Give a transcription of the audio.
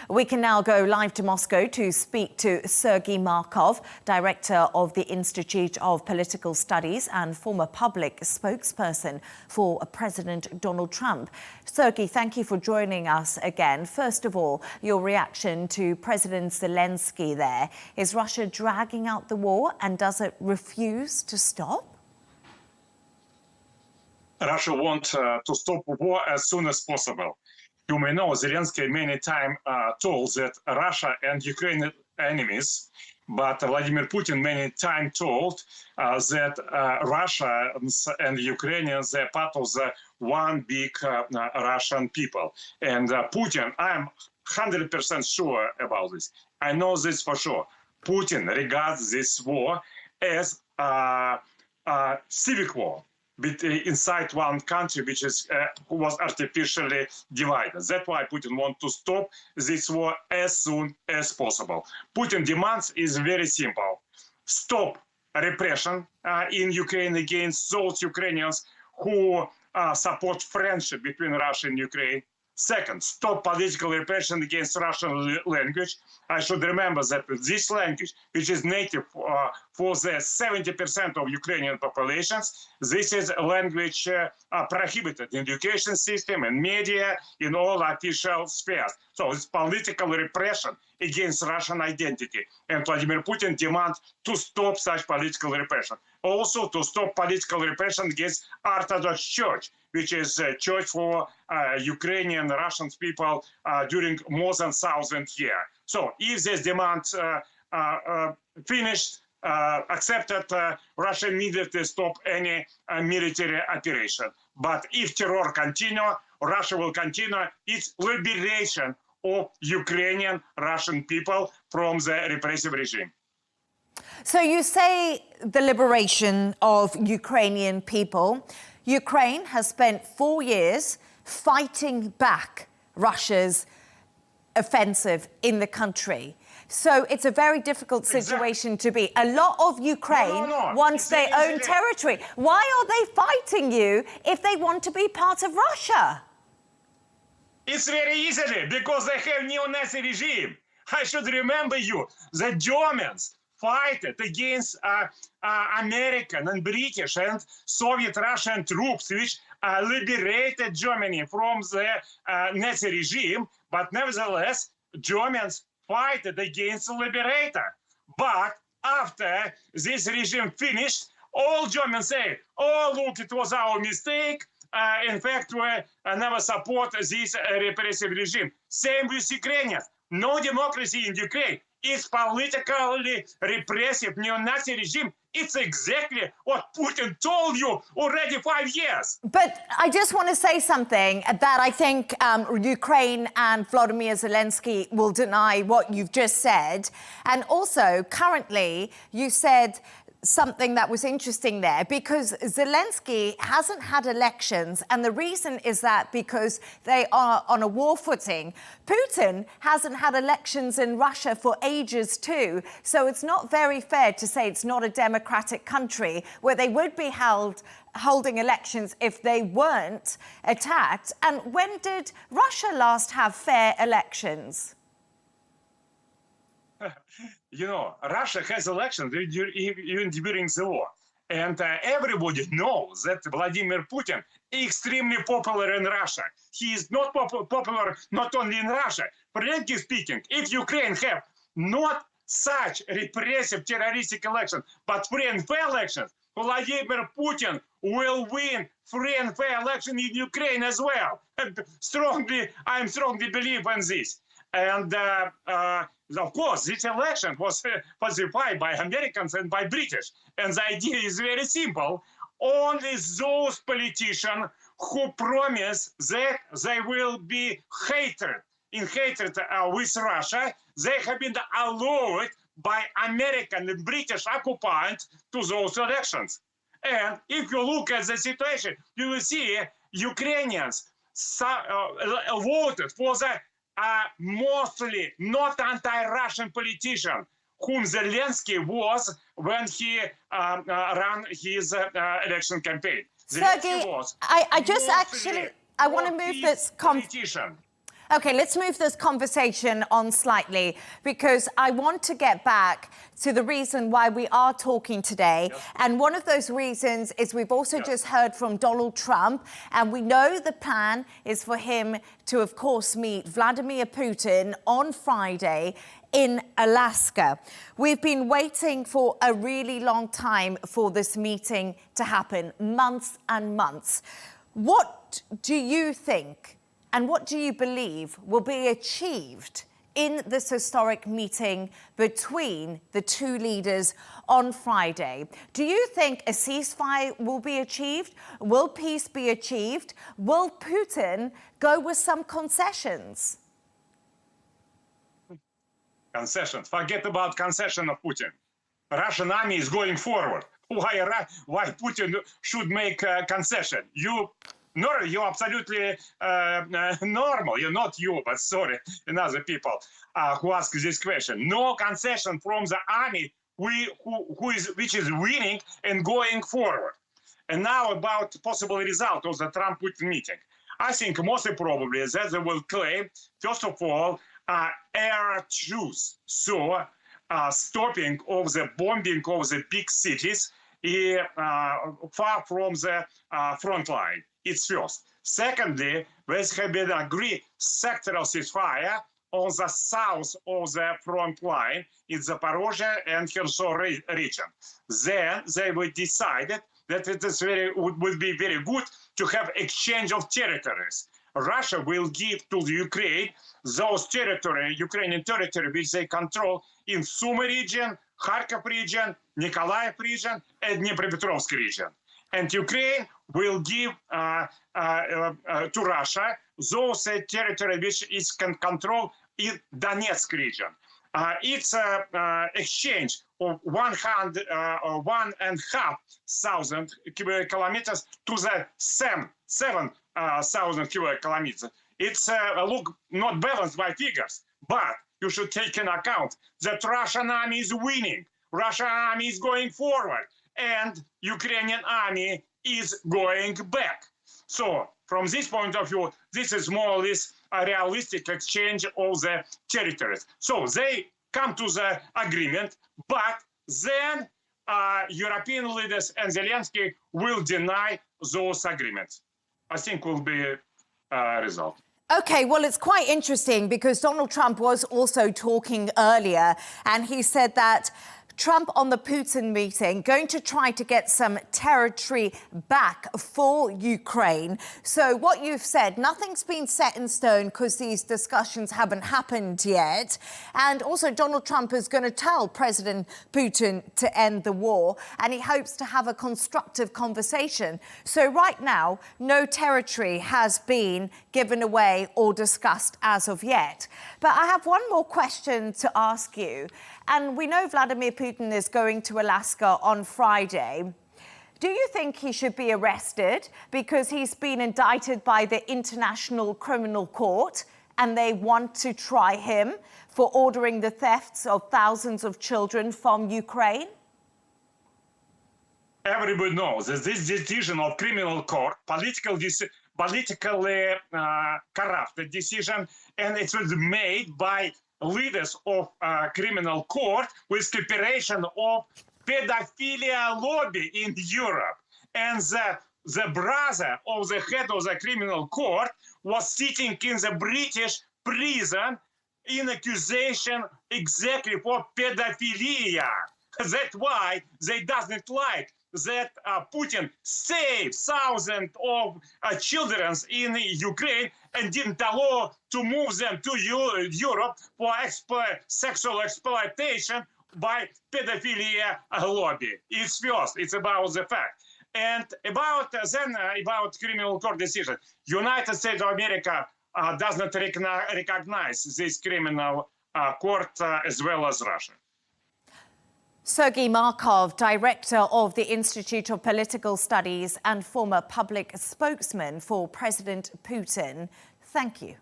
We can now go live to Moscow to speak to Sergei Markov, Director of the Institute of Political Studies and former public spokesperson for President Donald Trump. Sergei, thank you for joining us again. First of all, your reaction to President Zelensky there. Is Russia dragging out the war, and does it refuse to stop? Russia wants to stop war as soon as possible. You may know Zelensky many times told that Russia and Ukraine are enemies, but Vladimir Putin many times told that Russia and Ukrainians are part of the one big Russian people. And Putin, I'm 100% sure about this. I know this for sure. Putin regards this war as a civic war inside one country, which is was artificially divided. That's why Putin wants to stop this war as soon as possible. Putin demands is very simple: stop repression in Ukraine against those Ukrainians who support friendship between Russia and Ukraine. Second, stop political repression against Russian language. I should remember that this language, which is native for the 70% of Ukrainian populations, this is a language prohibited in the education system and media, in all official spheres. So it's political repression against Russian identity. And Vladimir Putin demands to stop such political repression. Also to stop political repression against Orthodox Church, which is a church for Ukrainian Russian people during more than 1,000 years. So if this demand finished, accepted, Russia immediately stop any military operation. But if terror continue, Russia will continue its liberation of Ukrainian Russian people from the repressive regime. So you say the liberation of Ukrainian people. Ukraine has spent 4 years fighting back Russia's offensive in the country. So it's a very difficult situation to be. A lot of Ukraine wants their own territory. Why are they fighting you if they want to be part of Russia? It's very easily, because they have neo-Nazi regime. I should remember you, the Germans fight against American and British and Soviet Russian troops, which liberated Germany from the Nazi regime, but nevertheless, Germans fight against the liberator. But after this regime finished, all Germans say, oh, look, it was our mistake. In fact, we never support this repressive regime. Same with Ukrainians. No democracy in Ukraine. It's politically repressive neo-Nazi regime. It's exactly what Putin told you already 5 years. But I just want to say something that I think Ukraine and Volodymyr Zelensky will deny what you've just said. And also, currently, you said something that was interesting there, because Zelensky hasn't had elections, and the reason is that because they are on a war footing. Putin hasn't had elections in Russia for ages too, so it's not very fair to say it's not a democratic country where they would be holding elections if they weren't attacked. And when did Russia last have fair elections? You know, Russia has elections even during the war. And everybody knows that Vladimir Putin is extremely popular in Russia. He is not popular not only in Russia. Frankly speaking, if Ukraine have not such repressive terroristic elections, but free and fair elections, Vladimir Putin will win free and fair election in Ukraine as well. And I strongly believe in this. And of course, this election was falsified by Americans and by British. And the idea is very simple. Only those politicians who promise that they will be hatred with Russia, they have been allowed by American and British occupants to those elections. And if you look at the situation, you will see Ukrainians voted for the mostly not anti-Russian politician, whom Zelensky was when he ran his election campaign. Sergei, I want to move this Okay, let's move this conversation on slightly because I want to get back to the reason why we are talking today. Yes. And one of those reasons is we've also just heard from Donald Trump, and we know the plan is for him to, of course, meet Vladimir Putin on Friday in Alaska. We've been waiting for a really long time for this meeting to happen, months and months. What do you think and what do you believe will be achieved in this historic meeting between the two leaders on Friday? Do you think a ceasefire will be achieved? Will peace be achieved? Will Putin go with some concessions? Concessions. Forget about concession of Putin. Russian army is going forward. Why Putin should make a concession? You're absolutely normal. You're not you, but sorry, and other people who ask this question. No concession from the army which is winning and going forward. And now about possible result of the Trump-Putin meeting. I think most probably that they will claim, first of all, air truce. So stopping of the bombing of the big cities far from the front line. It's first. Secondly, there have been agreed sectoral ceasefire on the south of the front line in Zaporozhye and Kherson region. Then they will decided that it is would be very good to have exchange of territories. Russia will give to the Ukraine those Ukrainian territory which they control in Sumy region, Kharkov region, Nikolaev region, and Dnipropetrovsk region. And Ukraine will give to Russia those territory which it can control in Donetsk region. It's exchange of 1,500 kilometers to the 7,000 kilometers. It's look not balanced by figures, but you should take into account that Russian army is winning, Russian army is going forward, and Ukrainian army is going back. So from this point of view, this is more or less a realistic exchange of the territories. So they come to the agreement, but then European leaders and Zelensky will deny those agreements. I think will be a result. Okay, well, it's quite interesting because Donald Trump was also talking earlier, and he said that Trump on the Putin meeting going to try to get some territory back for Ukraine. So what you've said, nothing's been set in stone because these discussions haven't happened yet. And also Donald Trump is going to tell President Putin to end the war, and he hopes to have a constructive conversation. So right now, no territory has been given away or discussed as of yet. But I have one more question to ask you. And we know Vladimir Putin is going to Alaska on Friday. Do you think he should be arrested because he's been indicted by the International Criminal Court and they want to try him for ordering the thefts of thousands of children from Ukraine? Everybody knows that this decision of criminal court, politically corrupted decision, and it was made by leaders of criminal court with cooperation of pedophilia lobby in Europe. And the brother of the head of the criminal court was sitting in the British prison in accusation exactly for pedophilia. That's why they doesn't like that Putin saved thousands of children in Ukraine and didn't allow to move them to Europe for sexual exploitation by pedophilia lobby. It's first, it's about the fact. And about criminal court decision. United States of America does not recognize this criminal court as well as Russia. Sergei Markov, director of the Institute of Political Studies and former public spokesman for President Putin, thank you.